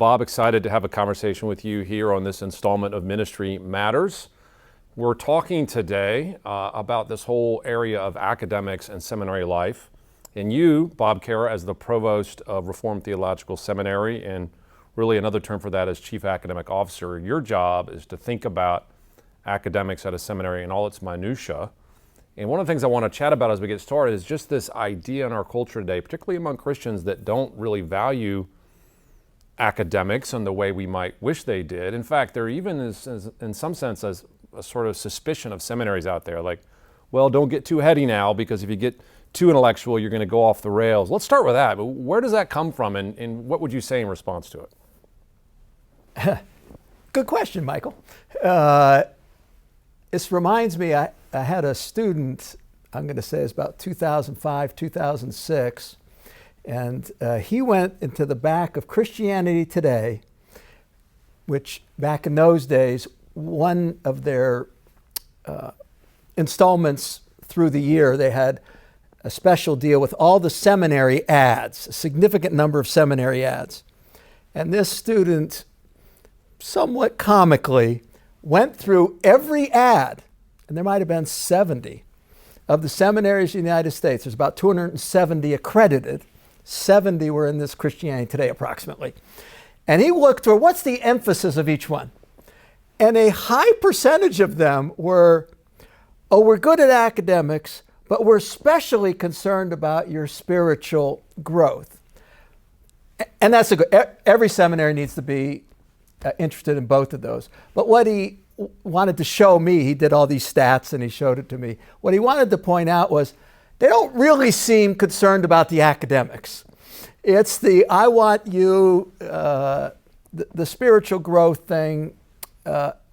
Bob, excited to have a conversation with you here on this installment of Ministry Matters. We're talking today about this whole area of academics and seminary life. And you, Bob Cara, as the provost of Reformed Theological Seminary, and really another term for that is chief academic officer, your job is to think about academics at a seminary and all its minutiae. And one of the things I want to chat about as we get started is just this idea in our culture today, particularly among Christians that don't really value academics in the way we might wish they did. In fact, there even is, in some sense, a sort of suspicion of seminaries out there, like, well, don't get too heady now, because if you get too intellectual, you're going to go off the rails. Let's start with that. But where does that come from, and what would you say in response to it? Good question, Michael. This reminds me, I had a student, I'm going to say it's about 2005, 2006, and he went into the back of Christianity Today, which back in those days, one of their installments through the year, they had a special deal with all the seminary ads, a significant number of seminary ads. And this student, somewhat comically, went through every ad, and there might have been 70 of the seminaries in the United States. There's about 270 accredited. 70 were in this Christianity Today, approximately. And he looked through, what's the emphasis of each one? And a high percentage of them were, oh, we're good at academics, but we're especially concerned about your spiritual growth. And that's every seminary needs to be interested in both of those. But what he wanted to show me, he did all these stats and he showed it to me. What he wanted to point out was they don't really seem concerned about the academics. It's the, I want you, the spiritual growth thing,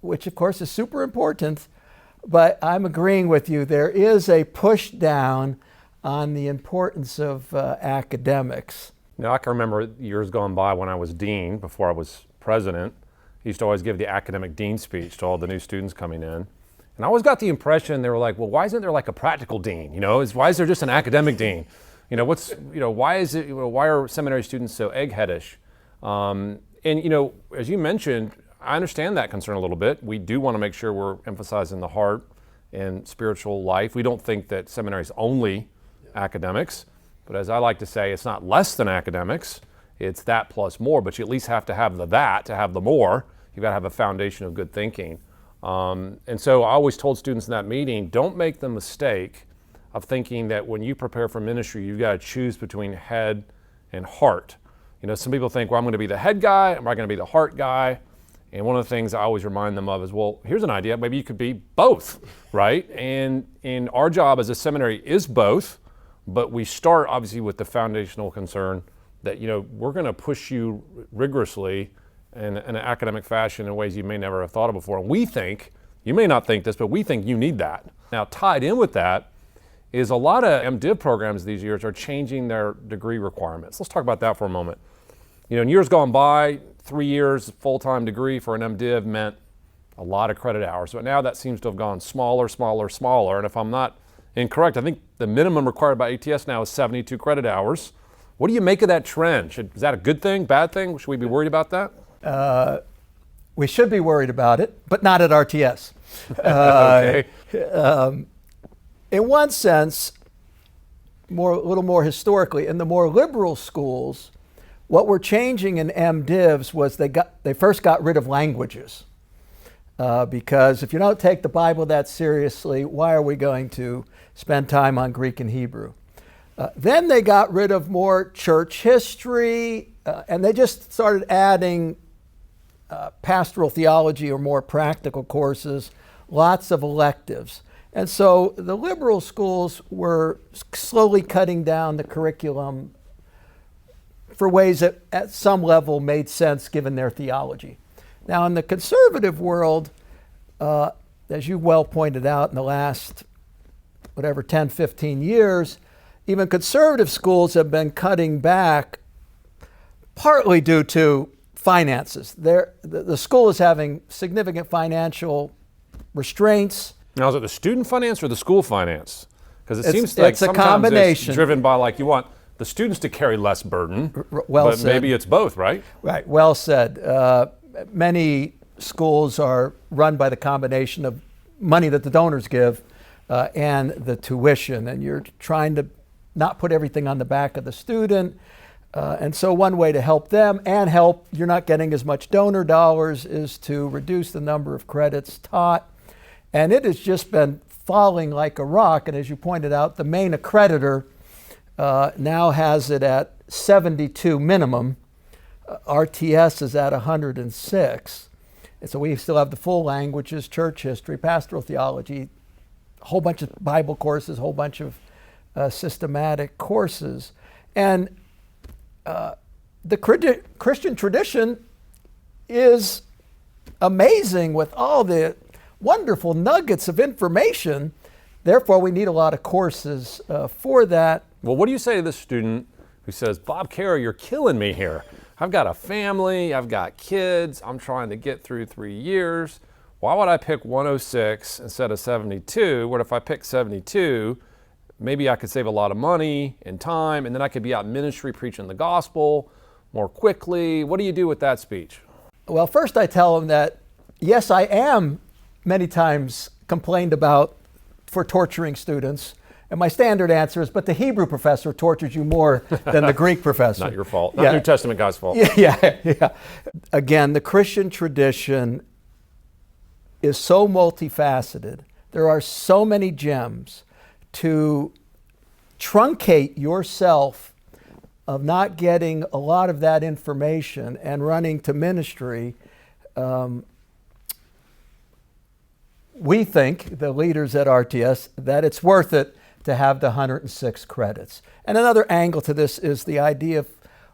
which of course is super important, but I'm agreeing with you. There is a push down on the importance of academics. Now, I can remember years gone by when I was dean, before I was president, he used to always give the academic dean speech to all the new students coming in. And I always got the impression they were like, well, why isn't there like a practical dean? You know, why is there just an academic dean? You know, why is it, why are seminary students so eggheadish? And, you know, as you mentioned, I understand that concern a little bit. We do want to make sure we're emphasizing the heart and spiritual life. We don't think that seminary is only academics, but as I like to say, it's not less than academics. It's that plus more, but you at least have to have the that to have the more. You've got to have a foundation of good thinking. And so I always told students in that meeting, don't make the mistake of thinking that when you prepare for ministry, you've got to choose between head and heart. You know, some people think, well, I'm going to be the head guy, am I going to be the heart guy? And one of the things I always remind them of is, well, here's an idea, maybe you could be both, right? And our job as a seminary is both, but we start obviously with the foundational concern that, you know, we're going to push you rigorously in an academic fashion in ways you may never have thought of before. And we think, you may not think this, but we think you need that. Now, tied in with that is a lot of MDiv programs these years are changing their degree requirements. Let's talk about that for a moment. You know, in years gone by, 3 years full-time degree for an MDiv meant a lot of credit hours. But now that seems to have gone smaller. And if I'm not incorrect, I think the minimum required by ATS now is 72 credit hours. What do you make of that trend? Is that a good thing, bad thing? Should we be worried about that? We should be worried about it, but not at RTS. Okay. In one sense, a little more historically, in the more liberal schools, what we're changing in MDivs was they first got rid of languages. Because if you don't take the Bible that seriously, why are we going to spend time on Greek and Hebrew? Then they got rid of more church history, and they just started adding pastoral theology or more practical courses, lots of electives. And so the liberal schools were slowly cutting down the curriculum for ways that at some level made sense given their theology. Now in the conservative world, as you well pointed out in the last, 10, 15 years, even conservative schools have been cutting back partly due to finances. The school is having significant financial restraints. Now, is it the student finance or the school finance? Because it seems like it's a sometimes combination. it's driven by, like, you want the students to carry less burden, Well but said. maybe it's both, right? Right, well said. Many schools are run by the combination of money that the donors give and the tuition, and you're trying to not put everything on the back of the student. And so one way to help them and help you're not getting as much donor dollars is to reduce the number of credits taught. And it has just been falling like a rock. And as you pointed out, the main accreditor now has it at 72 minimum. RTS is at 106. And so we still have the full languages, church history, pastoral theology, a whole bunch of Bible courses, a whole bunch of systematic courses. And the Christian tradition is amazing with all the wonderful nuggets of information. Therefore, we need a lot of courses for that. Well, what do you say to this student who says, Bob, Cara, you're killing me here. I've got a family, I've got kids, I'm trying to get through 3 years. Why would I pick 106 instead of 72? What if I pick 72? Maybe I could save a lot of money and time, and then I could be out in ministry preaching the gospel more quickly. What do you do with that speech? Well, first I tell them that, yes, I am many times complained about for torturing students. And my standard answer is, but the Hebrew professor tortures you more than the Greek professor. Not your fault. Not New Testament guy's fault. Yeah. Again, the Christian tradition is so multifaceted. There are so many gems. To truncate yourself of not getting a lot of that information and running to ministry, we think, the leaders at RTS, that it's worth it to have the 106 credits. And another angle to this is the idea of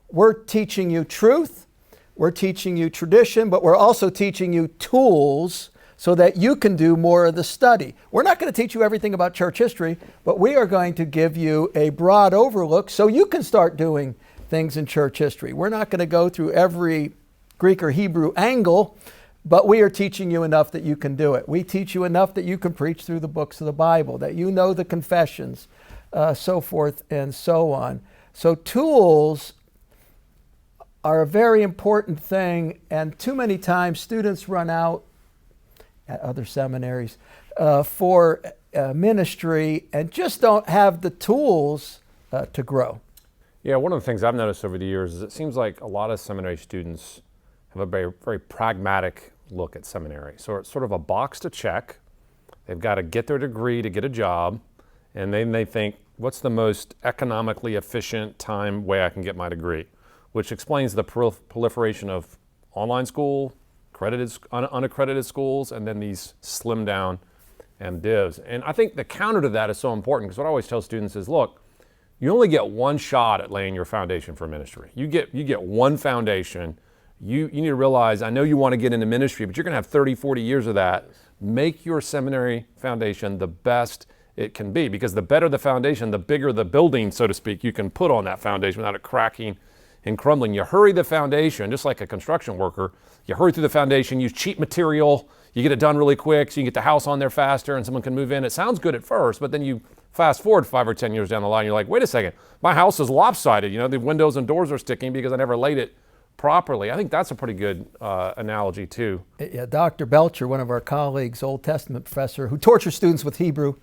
we're teaching you truth, we're teaching you tradition, but we're also teaching you tools so that you can do more of the study. We're not going to teach you everything about church history, but we are going to give you a broad overlook so you can start doing things in church history. We're not going to go through every Greek or Hebrew angle, but we are teaching you enough that you can do it. We teach you enough that you can preach through the books of the Bible, that you know the confessions, so forth and so on. So tools are a very important thing, and too many times students run out at other seminaries for ministry and just don't have the tools to grow. Yeah, one of the things I've noticed over the years is it seems like a lot of seminary students have a very, very pragmatic look at seminary. So it's sort of a box to check. They've got to get their degree to get a job, and then they think, what's the most economically efficient way I can get my degree? Which explains the proliferation of online school, unaccredited schools, and then these slimmed down MDivs. And I think the counter to that is so important, because what I always tell students is, look, you only get one shot at laying your foundation for ministry. You get one foundation. You need to realize, I know you want to get into ministry, but you're going to have 30, 40 years of that. Make your seminary foundation the best it can be, because the better the foundation, the bigger the building, so to speak, you can put on that foundation without it cracking and crumbling. You hurry the foundation, just like a construction worker. You hurry through the foundation, use cheap material, you get it done really quick so you can get the house on there faster and someone can move in. It sounds good at first, but then you fast forward 5 or 10 years down the line, you're like, wait a second, my house is lopsided. The windows and doors are sticking because I never laid it properly. I think that's a pretty good analogy too. Yeah, Dr. Belcher, one of our colleagues, Old Testament professor, who tortures students with Hebrew,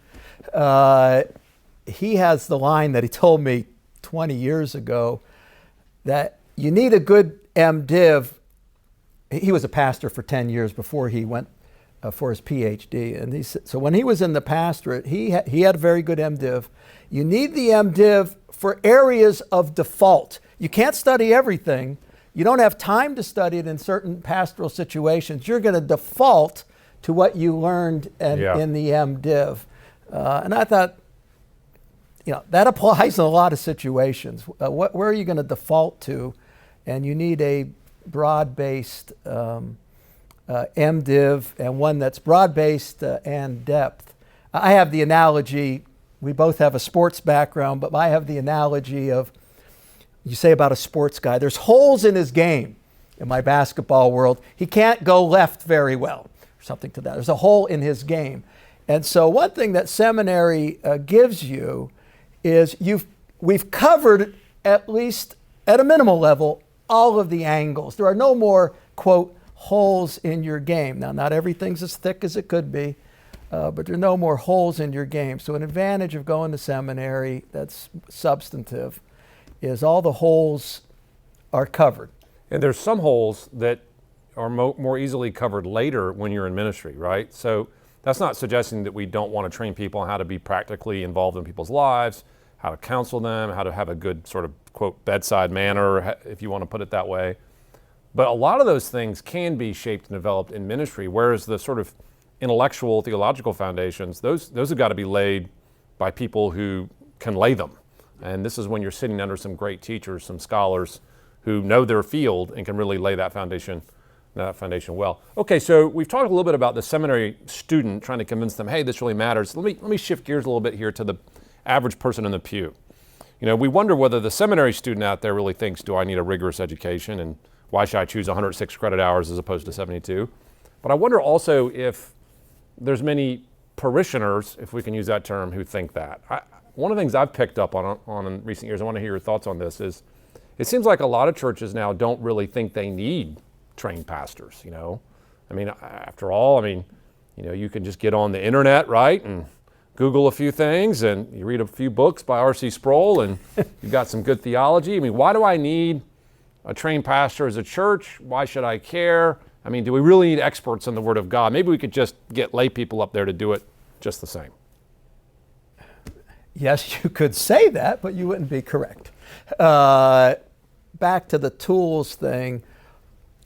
he has the line that he told me 20 years ago, that you need a good MDiv. He was a pastor for 10 years before he went for his PhD. And he said, so when he was in the pastorate, he had a very good MDiv. You need the MDiv for areas of default. You can't study everything. You don't have time to study it in certain pastoral situations. You're going to default to what you learned in the MDiv. And I thought, that applies in a lot of situations. Where are you going to default to? And you need a broad-based MDiv, and one that's broad-based and depth. I have the analogy, we both have a sports background, but I have the analogy of, you say about a sports guy, there's holes in his game in my basketball world. He can't go left very well, or something to that. There's a hole in his game. And so one thing that seminary gives you is we've covered at least at a minimal level, all of the angles. There are no more, quote, holes in your game. Now, not everything's as thick as it could be, but there are no more holes in your game. So an advantage of going to seminary that's substantive is all the holes are covered. And there's some holes that are more easily covered later when you're in ministry, right? So that's not suggesting that we don't want to train people on how to be practically involved in people's lives, how to counsel them, how to have a good sort of, quote, bedside manner, if you want to put it that way. But a lot of those things can be shaped and developed in ministry, whereas the sort of intellectual, theological foundations, those have got to be laid by people who can lay them. And this is when you're sitting under some great teachers, some scholars who know their field and can really lay that foundation well. Okay, so we've talked a little bit about the seminary student trying to convince them, hey, this really matters. Let me shift gears a little bit here to the average person in the pew. You know, we wonder whether the seminary student out there really thinks, do I need a rigorous education, and why should I choose 106 credit hours as opposed to 72? But I wonder also if there's many parishioners, if we can use that term, who think that. One of the things I've picked up on in recent years, I want to hear your thoughts on this, is it seems like a lot of churches now don't really think they need trained pastors, you know? I mean, after all, you know, you can just get on the internet, right, and Google a few things, and you read a few books by R.C. Sproul, and you've got some good theology. I mean, why do I need a trained pastor as a church? Why should I care? I mean, do we really need experts in the Word of God? Maybe we could just get lay people up there to do it just the same. Yes, you could say that, but you wouldn't be correct. Back to the tools thing.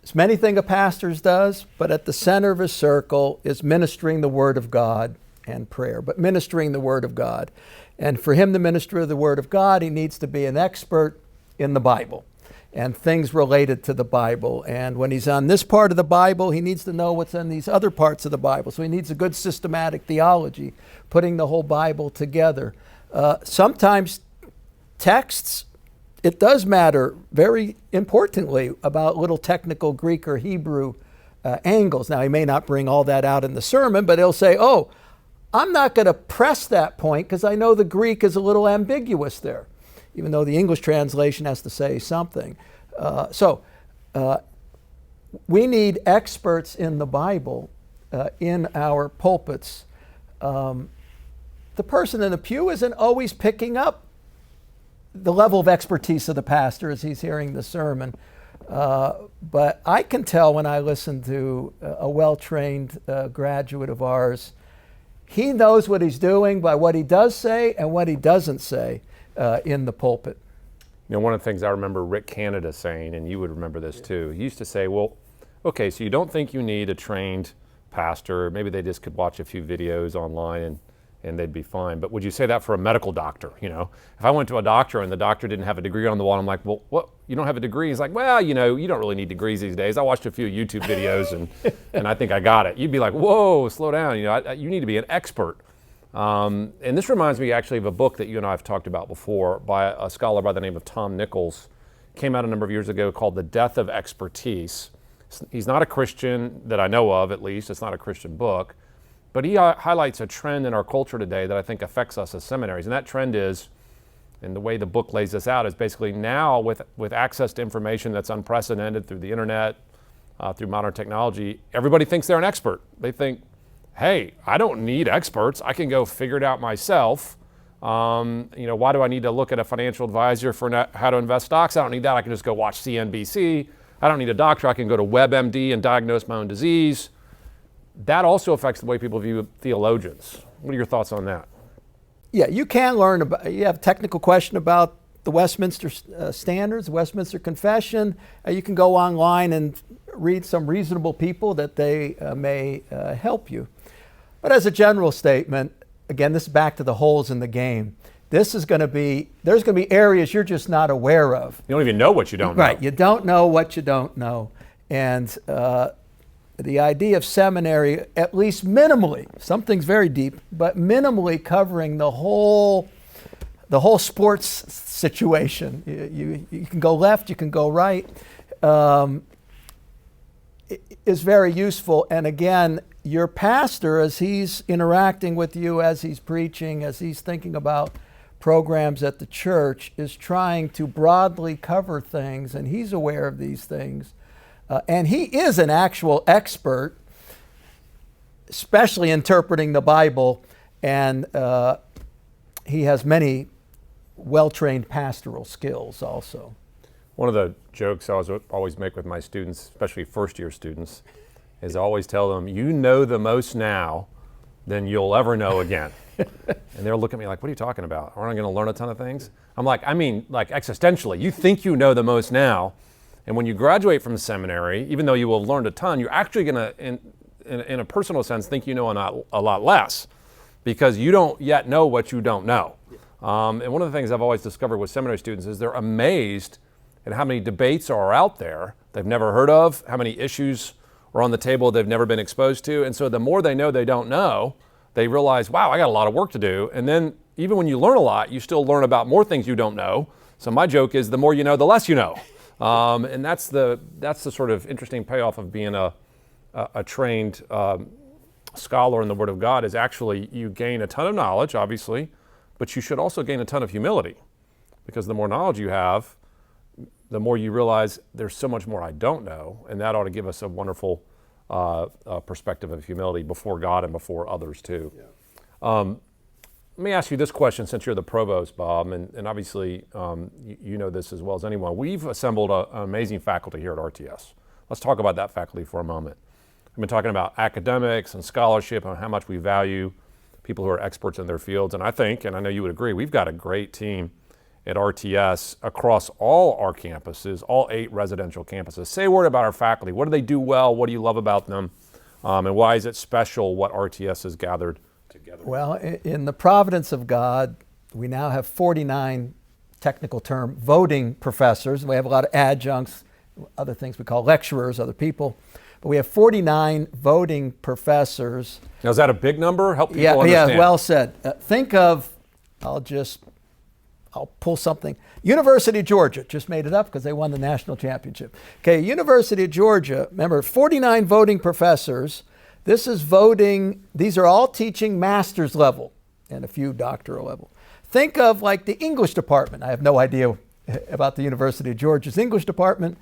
It's many things a pastor does, but at the center of his circle is ministering the Word of God and prayer, but ministering the Word of God. And for him to minister the Word of God, he needs to be an expert in the Bible and things related to the Bible. And when he's on this part of the Bible, he needs to know what's in these other parts of the Bible. So he needs a good systematic theology, putting the whole Bible together. Sometimes texts, it does matter very importantly about little technical Greek or Hebrew angles. Now, he may not bring all that out in the sermon, but he'll say, oh, I'm not going to press that point because I know the Greek is a little ambiguous there, even though the English translation has to say something. So we need experts in the Bible in our pulpits. The person in the pew isn't always picking up the level of expertise of the pastor as he's hearing the sermon. But I can tell when I listen to a well-trained graduate of ours, he knows what he's doing by what he does say and what he doesn't say in the pulpit. You know, one of the things I remember Rick Canada saying, and you would remember this too, he used to say, well, okay, so you don't think you need a trained pastor, maybe they just could watch a few videos online and they'd be fine. But would you say that for a medical doctor? You know, if I went to a doctor and the doctor didn't have a degree on the wall, I'm like, well, what? You don't have a degree? He's like, well, you know, you don't really need degrees these days. I watched a few YouTube videos and I think I got it. You'd be like, whoa, slow down. You know, you need to be an expert. And this reminds me actually of a book that you and I have talked about before by a scholar by the name of Tom Nichols. Came out a number of years ago called The Death of Expertise. He's not a Christian that I know of, at least. It's not a Christian book. But he highlights a trend in our culture today that I think affects us as seminaries. And that trend is, and the way the book lays this out, is basically now with access to information that's unprecedented through the internet, through modern technology, everybody thinks they're an expert. They think, hey, I don't need experts. I can go figure it out myself. You know, why do I need to look at a financial advisor for how to invest stocks? I don't need that. I can just go watch CNBC. I don't need a doctor. I can go to WebMD and diagnose my own disease. That also affects the way people view theologians. What are your thoughts on that? Yeah, you can learn about, you have a technical question about the Westminster Standards, the Westminster Confession. You can go online and read some reasonable people that they may help you. But as a general statement, again, this is back to the holes in the game. There's going to be areas you're just not aware of. You don't even know what you don't know. Right, you don't know what you don't know. And the idea of seminary, at least minimally, something's very deep, but minimally covering the whole sports situation. You can go left, you can go right, is very useful. And again, your pastor, as he's interacting with you, as he's preaching, as he's thinking about programs at the church is trying to broadly cover things, and he's aware of these things. And he is an actual expert, especially interpreting the Bible, and he has many well-trained pastoral skills also. One of the jokes I always make with my students, especially first-year students, is I always tell them, you know the most now than you'll ever know again. And they'll look at me like, what are you talking about? Aren't I going to learn a ton of things? I'm like, I mean, like existentially, you think you know the most now, and when you graduate from seminary, even though you will have learned a ton, you're actually going to, in a personal sense, think you know a lot less, because you don't yet know what you don't know. And one of the things I've always discovered with seminary students is they're amazed at how many debates are out there they've never heard of, how many issues are on the table they've never been exposed to. And so the more they know they don't know, they realize, wow, I got a lot of work to do. And then even when you learn a lot, you still learn about more things you don't know. So my joke is the more you know, the less you know. And that's the sort of interesting payoff of being a trained scholar in the Word of God, is actually you gain a ton of knowledge, obviously, but you should also gain a ton of humility, because the more knowledge you have, the more you realize there's so much more I don't know, and that ought to give us a wonderful perspective of humility before God and before others too. Yeah. Let me ask you this question, since you're the provost, Bob, and obviously you know this as well as anyone. We've assembled an amazing faculty here at RTS. Let's talk about that faculty for a moment. We've been talking about academics and scholarship and how much we value people who are experts in their fields, and I think, and I know you would agree, we've got a great team at RTS across all our campuses, all 8 residential campuses. Say a word about our faculty. What do they do well? What do you love about them? And why is it special what RTS has gathered together? Well, in the providence of God, we now have 49 technical term voting professors. We have a lot of adjuncts, other things we call lecturers, other people. But we have 49 voting professors. Now, is that a big number? Help people understand. Yeah, well said. Think of, I'll pull something. University of Georgia, just made it up because they won the national championship. Okay, University of Georgia, remember, 49 voting professors. This is voting, these are all teaching master's level and a few doctoral level. Think of like the English department. I have no idea about the University of Georgia's English department.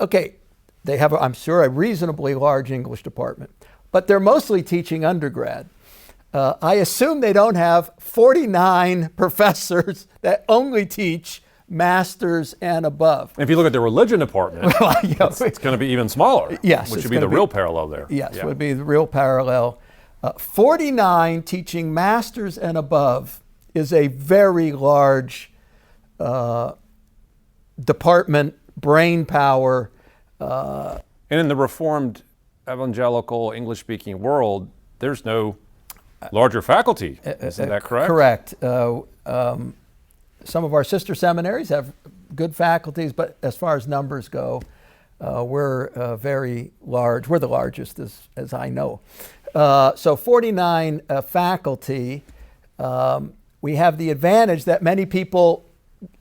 Okay, they have, I'm sure, a reasonably large English department, but they're mostly teaching undergrad. I assume they don't have 49 professors that only teach masters and above. And if you look at the religion department, it's going to be even smaller. Yes. Which would be the real parallel there. Yes, yeah. Would be the real parallel. 49 teaching masters and above is a very large department, brain power. And in the Reformed evangelical English-speaking world, there's no larger faculty. Isn't that correct? Correct. Some of our sister seminaries have good faculties, but as far as numbers go, we're very large. We're the largest, as I know. So 49 faculty. We have the advantage that many people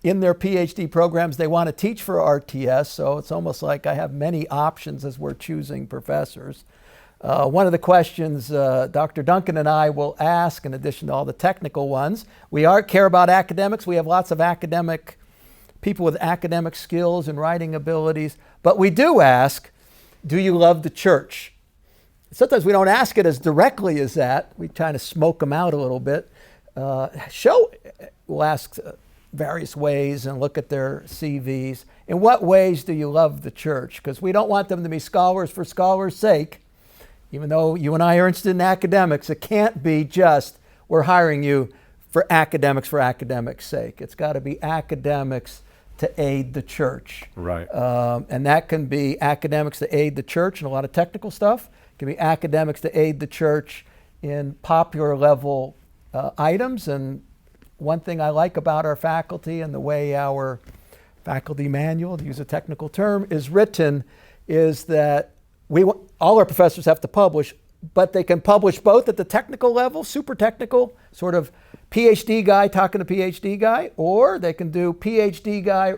in their PhD programs, they want to teach for RTS, so it's almost like I have many options as we're choosing professors. One of the questions Dr. Duncan and I will ask, in addition to all the technical ones, we care about academics. We have lots of academic people with academic skills and writing abilities, but we do ask, do you love the church? Sometimes we don't ask it as directly as that. We kind of smoke them out a little bit. We'll ask various ways and look at their CVs. In what ways do you love the church? Because we don't want them to be scholars for scholars' sake. Even though you and I are interested in academics, it can't be just we're hiring you for academics' sake. It's got to be academics to aid the church. Right. And that can be academics to aid the church in a lot of technical stuff. It can be academics to aid the church in popular level items. And one thing I like about our faculty and the way our faculty manual, to use a technical term, is written is that all our professors have to publish, but they can publish both at the technical level, super technical, sort of PhD guy talking to PhD guy, or they can do PhD guy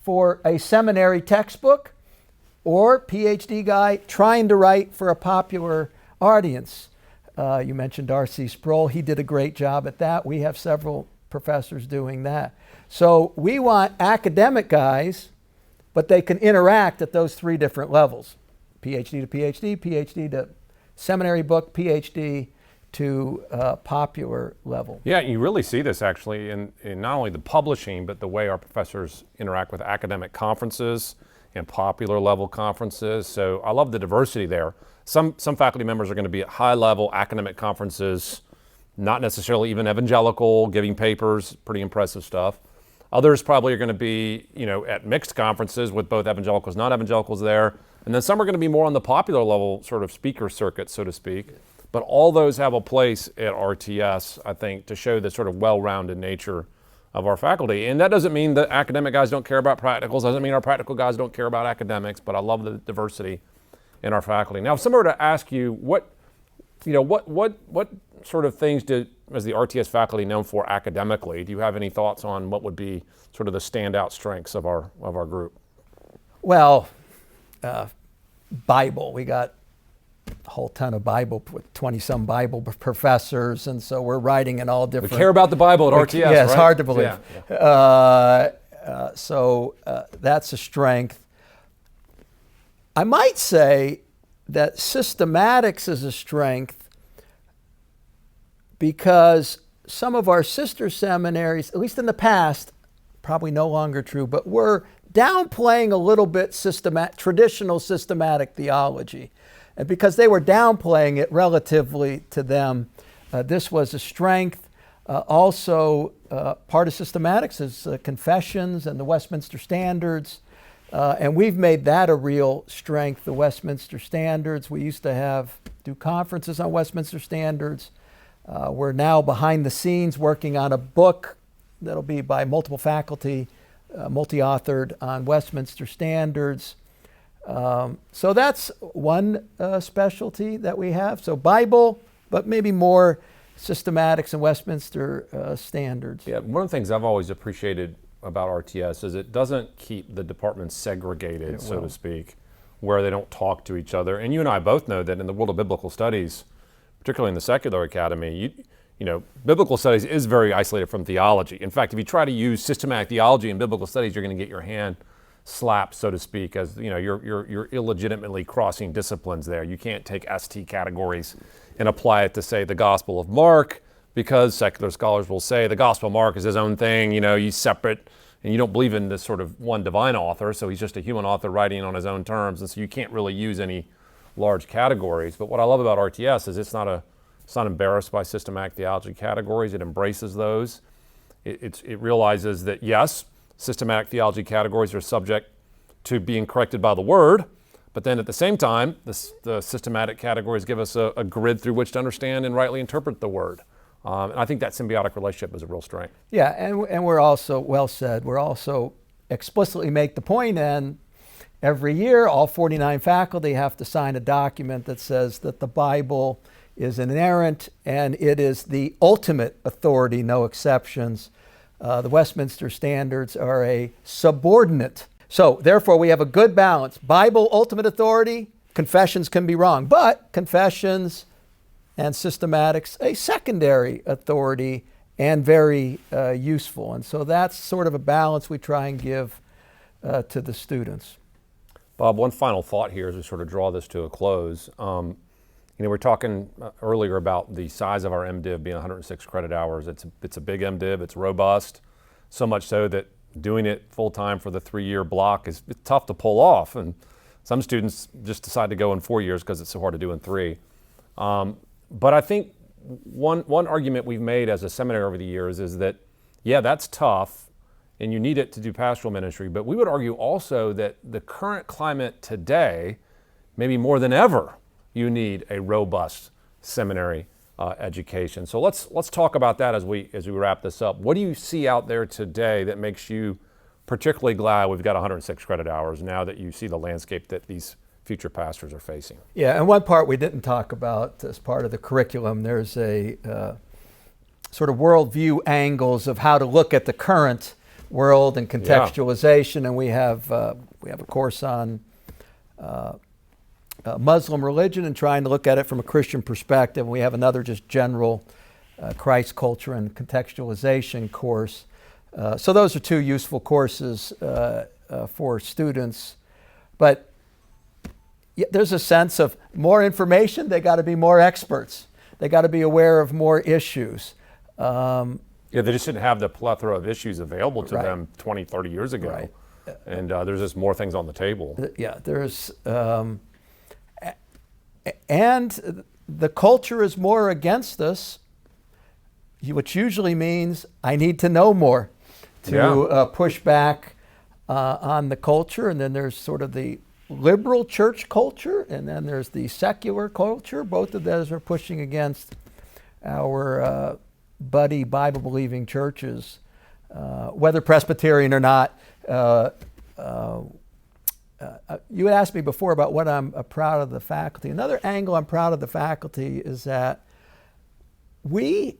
for a seminary textbook, or PhD guy trying to write for a popular audience. You mentioned R.C. Sproul. He did a great job at that. We have several professors doing that. So we want academic guys, but they can interact at those three different levels. PhD to PhD, PhD to seminary book, PhD to popular level. Yeah, you really see this actually in not only the publishing, but the way our professors interact with academic conferences and popular level conferences. So I love the diversity there. Some faculty members are going to be at high level academic conferences, not necessarily even evangelical, giving papers, pretty impressive stuff. Others probably are going to be, at mixed conferences with both evangelicals, non-evangelicals there. And then some are going to be more on the popular level, sort of speaker circuit, so to speak. But all those have a place at RTS, I think, to show the sort of well-rounded nature of our faculty. And that doesn't mean that academic guys don't care about practicals, doesn't mean our practical guys don't care about academics, but I love the diversity in our faculty. Now, if someone were to ask you, what sort of things is the RTS faculty known for academically? Do you have any thoughts on what would be sort of the standout strengths of our group? Well, Bible. We got a whole ton of Bible, 20-some Bible professors, and so we're writing in all different... We care about the Bible at RTS, yeah, right? It's hard to believe. Yeah. So that's a strength. I might say that systematics is a strength because some of our sister seminaries, at least in the past, probably no longer true, but we're downplaying a little bit traditional systematic theology. And because they were downplaying it relatively to them, this was a strength. Also, part of systematics is confessions and the Westminster Standards. And we've made that a real strength, the Westminster Standards. We used to do conferences on Westminster Standards. We're now behind the scenes working on a book that'll be by multiple faculty, multi-authored on Westminster Standards. So that's one specialty that we have. So Bible, but maybe more systematics and Westminster Standards. Yeah, one of the things I've always appreciated about RTS is it doesn't keep the departments segregated, so to speak, where they don't talk to each other. And you and I both know that in the world of biblical studies, particularly in the secular academy, biblical studies is very isolated from theology. In fact, if you try to use systematic theology in biblical studies, you're going to get your hand slapped, so to speak, as you're illegitimately crossing disciplines there. You can't take ST categories and apply it to, say, the Gospel of Mark, because secular scholars will say the Gospel of Mark is his own thing, he's separate, and you don't believe in this sort of one divine author, so he's just a human author writing on his own terms, and so you can't really use any large categories. But what I love about RTS is it's not embarrassed by systematic theology categories. It embraces those. It realizes that, yes, systematic theology categories are subject to being corrected by the Word, but then at the same time, the systematic categories give us a grid through which to understand and rightly interpret the Word. And I think that symbiotic relationship is a real strength. Yeah, and we're also, well said, we're also explicitly make the point, and every year all 49 faculty have to sign a document that says that the Bible is inerrant and it is the ultimate authority, no exceptions. The Westminster Standards are a subordinate. So therefore we have a good balance. Bible, ultimate authority, confessions can be wrong, but confessions and systematics, a secondary authority and very useful. And so that's sort of a balance we try and give to the students. Bob, one final thought here as we sort of draw this to a close. We're talking earlier about the size of our MDiv being 106 credit hours. It's a big MDiv, it's robust, so much so that doing it full-time for the 3-year block is tough to pull off. And some students just decide to go in 4 years because it's so hard to do in 3. But I think one argument we've made as a seminary over the years is that, yeah, that's tough, and you need it to do pastoral ministry, but we would argue also that the current climate today, maybe more than ever, you need a robust seminary education. So let's talk about that as we wrap this up. What do you see out there today that makes you particularly glad we've got 106 credit hours now that you see the landscape that these future pastors are facing? Yeah, and one part we didn't talk about as part of the curriculum, there's a sort of worldview angles of how to look at the current world and contextualization, and we have a course on Muslim religion and trying to look at it from a Christian perspective. We have another just general Christ Culture and Contextualization course. So those are two useful courses for students. But there's a sense of more information, they got to be more experts. They got to be aware of more issues. Yeah, they just didn't have the plethora of issues available to Right. them 20, 30 years ago. Right. And there's just more things on the table. Yeah, there's, and the culture is more against us, which usually means I need to know more to push back on the culture. And then there's sort of the liberal church culture, and then there's the secular culture. Both of those are pushing against our buddy Bible-believing churches, whether Presbyterian or not. You had asked me before about what I'm proud of the faculty. Another angle I'm proud of the faculty is that we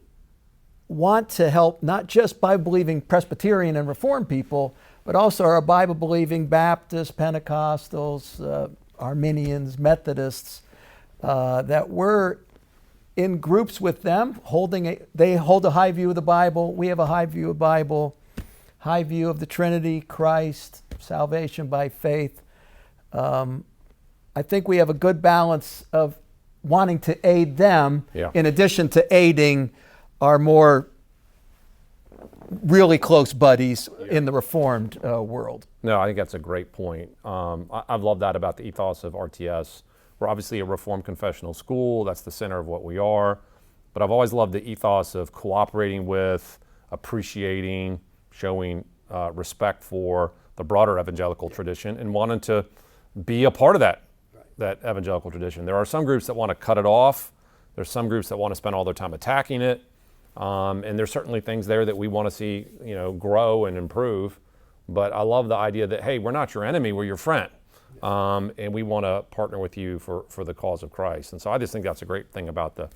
want to help not just Bible-believing Presbyterian and Reformed people, but also our Bible-believing Baptists, Pentecostals, Arminians, Methodists, that we're in groups with them, they hold a high view of the Bible, we have a high view of the Bible, high view of the Trinity, Christ, salvation by faith. I think we have a good balance of wanting to aid them in addition to aiding our more really close buddies in the Reformed world. No, I think that's a great point. I've loved that about the ethos of RTS. We're obviously a Reformed confessional school. That's the center of what we are. But I've always loved the ethos of cooperating with, appreciating, showing respect for the broader evangelical tradition and wanting to be a part of that evangelical tradition. There are some groups that want to cut it off. There's some groups that want to spend all their time attacking it. And there's certainly things there that we want to see, grow and improve. But I love the idea that, hey, we're not your enemy, we're your friend. And we want to partner with you for the cause of Christ. And so I just think that's a great thing about the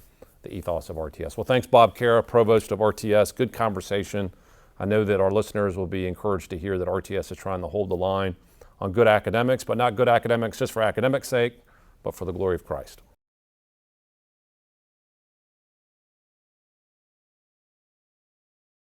ethos of RTS. Well, thanks, Bob Cara, Provost of RTS. Good conversation. I know that our listeners will be encouraged to hear that RTS is trying to hold the line on good academics, but not good academics just for academics' sake, but for the glory of Christ.